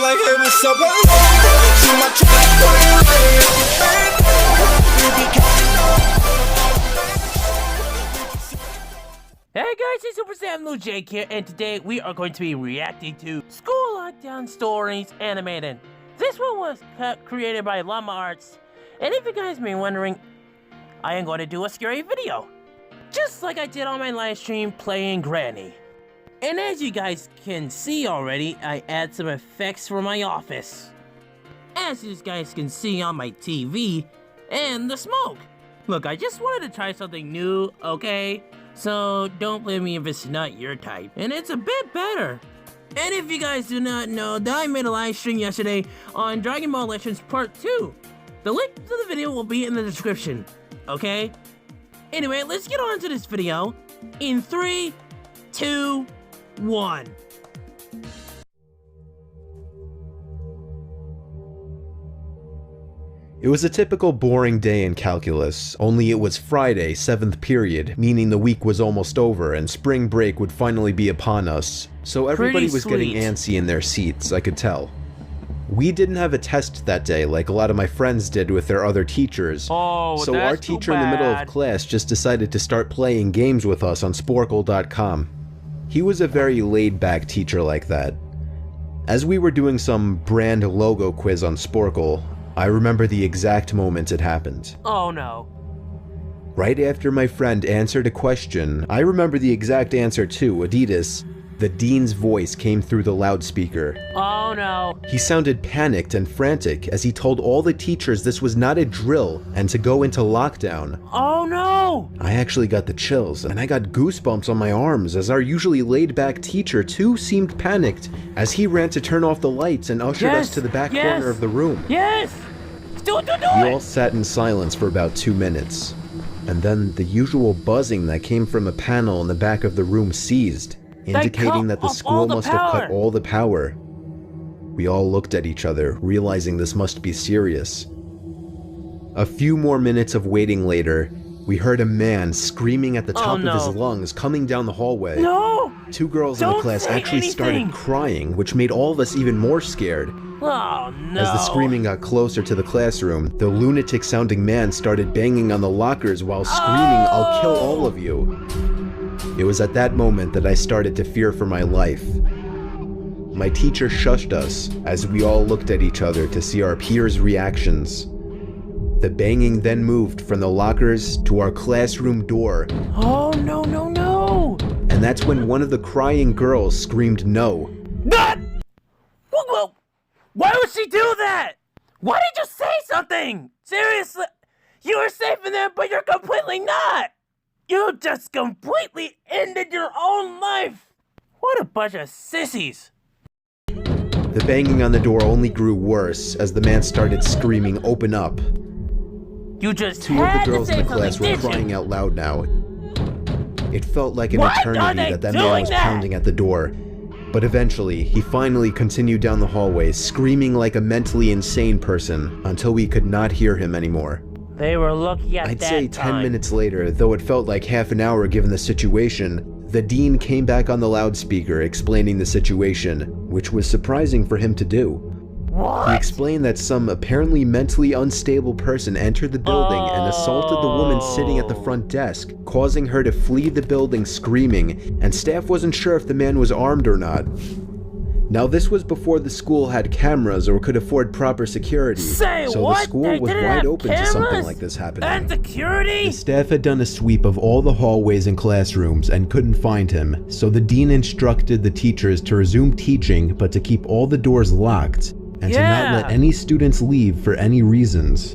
like, hey, what's up? See my track, Hey guys, it's Super Sam Lou Jake here, and today we are going to be reacting to School Lockdown Stories Animated. This one was created by Llama Arts, and if you guys may be wondering, I am going to do a scary video, just like I did on my live stream playing Granny. And as you guys can see already, I add some effects for my office. As you guys can see on my TV, and the smoke. Look, I just wanted to try something new, okay? So don't blame me if it's not your type. And it's a bit better. And if you guys do not know, that I made a live stream yesterday on Dragon Ball Legends Part 2. The link to the video will be in the description, okay? Anyway, let's get on to this video in 3, 2, 1. It was a typical boring day in calculus, only it was Friday, 7th period, meaning the week was almost over and spring break would finally be upon us. So everybody was getting antsy in their seats, I could tell. We didn't have a test that day like a lot of my friends did with their other teachers, so our teacher in the middle of class just decided to start playing games with us on Sporkle.com. He was a very laid-back teacher like that. As we were doing some brand logo quiz on Sporkle, I remember the exact moment it happened. Oh no. Right after my friend answered a question, I remember the exact answer too, Adidas. The dean's voice came through the loudspeaker. Oh no. He sounded panicked and frantic as he told all the teachers this was not a drill and to go into lockdown. Oh no! I actually got the chills and I got goosebumps on my arms as our usually laid-back teacher too seemed panicked as he ran to turn off the lights and ushered us to the back corner of the room. Yes! Do it! We all sat in silence for about 2 minutes, and then the usual buzzing that came from a panel in the back of the room ceased, indicating that the school must have cut all the power. We all looked at each other, realizing this must be serious. A few more minutes of waiting later, we heard a man screaming at the top of his lungs coming down the hallway. No! 2 girls in the class actually started crying, which made all of us even more scared. Oh no! As the screaming got closer to the classroom, the lunatic-sounding man started banging on the lockers while screaming, "I'll kill all of you." It was at that moment that I started to fear for my life. My teacher shushed us as we all looked at each other to see our peers' reactions. The banging then moved from the lockers to our classroom door. Oh no no no! And that's when one of the crying girls screamed no. Not! Well, why would she do that? Why did you say something? Seriously, you were safe in there, but you're completely not. You just completely ended your own life! What a bunch of sissies! The banging on the door only grew worse as the man started screaming, "Open up!" You just 2 of the girls in the class were crying out loud now. It felt like an eternity that man was pounding at the door. But eventually, he finally continued down the hallway, screaming like a mentally insane person until we could not hear him anymore. They were lucky at that time. I'd say 10 minutes later, though it felt like half an hour given the situation, the dean came back on the loudspeaker explaining the situation, which was surprising for him to do. What? He explained that some apparently mentally unstable person entered the building and assaulted the woman sitting at the front desk, causing her to flee the building screaming, and staff wasn't sure if the man was armed or not. Now this was before the school had cameras or could afford proper security, so the school was wide open to something like this happening. And security? The staff had done a sweep of all the hallways and classrooms and couldn't find him, so the dean instructed the teachers to resume teaching but to keep all the doors locked and to not let any students leave for any reasons.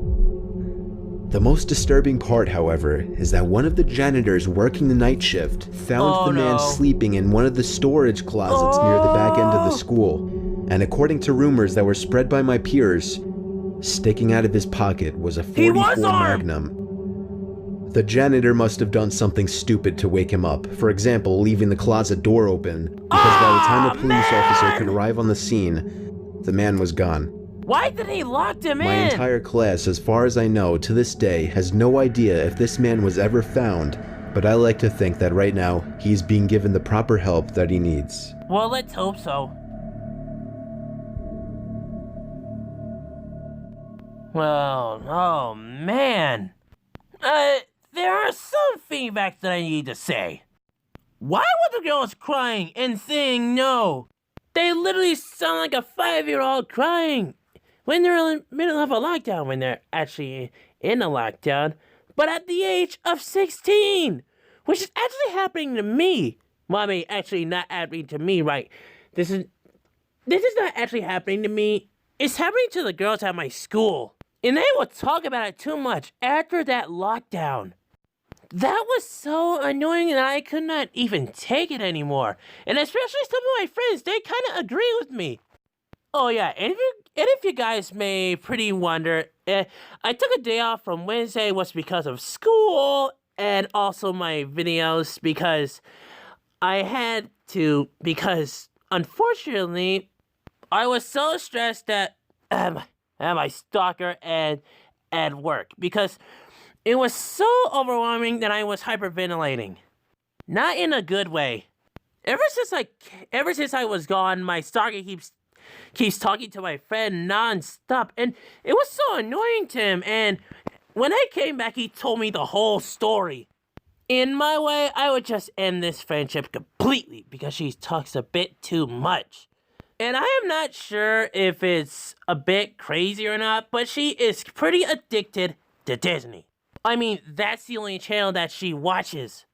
The most disturbing part, however, is that one of the janitors working the night shift found the man sleeping in one of the storage closets near the back end of the school, and according to rumors that were spread by my peers, sticking out of his pocket was a .44 Magnum. The janitor must have done something stupid to wake him up, for example, leaving the closet door open, because by the time a police officer could arrive on the scene, the man was gone. Why did he lock him in? My entire class, as far as I know, to this day, has no idea if this man was ever found, but I like to think that right now, he's being given the proper help that he needs. Well, let's hope so. Well, oh man. There are some feedbacks that I need to say. Why were the girls crying and saying no? They literally sound like a 5-year-old crying when they're in the middle of a lockdown, when they're actually in a lockdown, but at the age of 16, which is actually happening to me. Well, I mean, actually not happening to me, right? This is not actually happening to me. It's happening to the girls at my school. And they will talk about it too much after that lockdown. That was so annoying that I could not even take it anymore. And especially some of my friends, they kind of agree with me. Oh yeah, and if you guys may pretty wonder, I took a day off from Wednesday was because of school and also my videos because I had to, because unfortunately, I was so stressed that my stalker and at work because it was so overwhelming that I was hyperventilating. Not in a good way. Ever since I was gone, my stalker keeps talking to my friend non-stop, and it was so annoying to him. And when I came back, he told me the whole story. In my way, I would just end this friendship completely because she talks a bit too much. And I am not sure if it's a bit crazy or not, but she is pretty addicted to Disney. I mean, that's the only channel that she watches.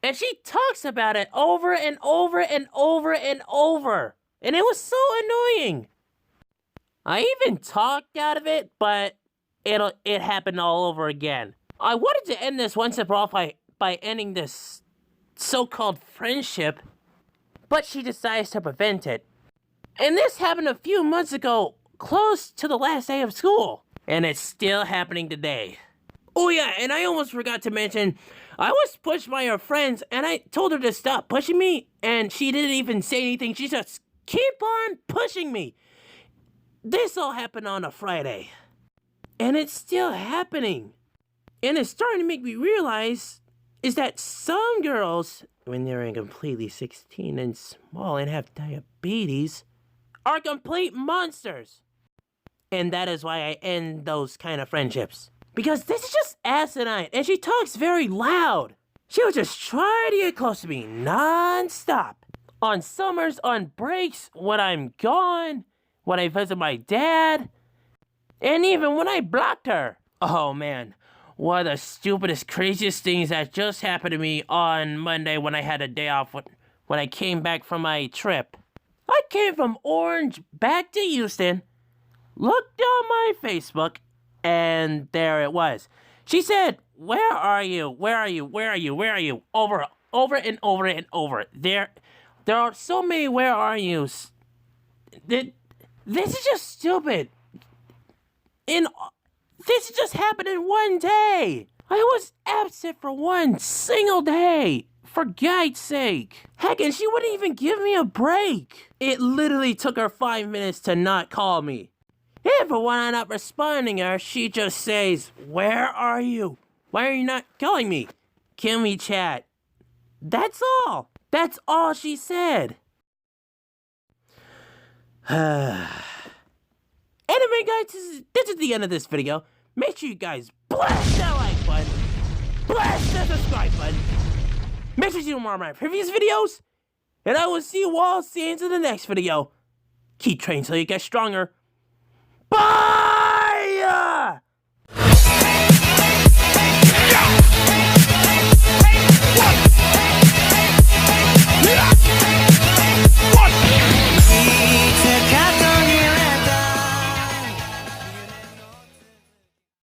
And she talks about it over and over and over and over. And it was so annoying. I even talked out of it, but it happened all over again. I wanted to end this once and for all by ending this so-called friendship, but she decides to prevent it. And this happened a few months ago, close to the last day of school. And it's still happening today. Oh yeah, and I almost forgot to mention, I was pushed by her friends, and I told her to stop pushing me, and she didn't even say anything. She just keep on pushing me. This all happened on a Friday. And it's still happening. And it's starting to make me realize is that some girls, when they're completely 16 and small and have diabetes, are complete monsters. And that is why I end those kind of friendships. Because this is just asinine, and she talks very loud. She would just try to get close to me non-stop. On summers, on breaks, when I'm gone, when I visit my dad, and even when I blocked her. Oh man, one of the stupidest, craziest things that just happened to me on Monday when I had a day off when I came back from my trip. I came from Orange back to Houston, looked on my Facebook, and there it was. She said, "Where are you? Where are you? Where are you? Where are you?" Over and over and over. There are so many "where are yous." This is just stupid. This just happened in one day. I was absent for one single day. For God's sake. Heck, and she wouldn't even give me a break. It literally took her 5 minutes to not call me. And for when I'm not responding to her, she just says, "Where are you? Why are you not calling me? Can we chat?" That's all. That's all she said. Anyway, guys, this is the end of this video. Make sure you guys blast that like button. Blast that subscribe button. Make sure you see more of my previous videos. And I will see you all soon in the next video. Keep training so you get stronger. Bye!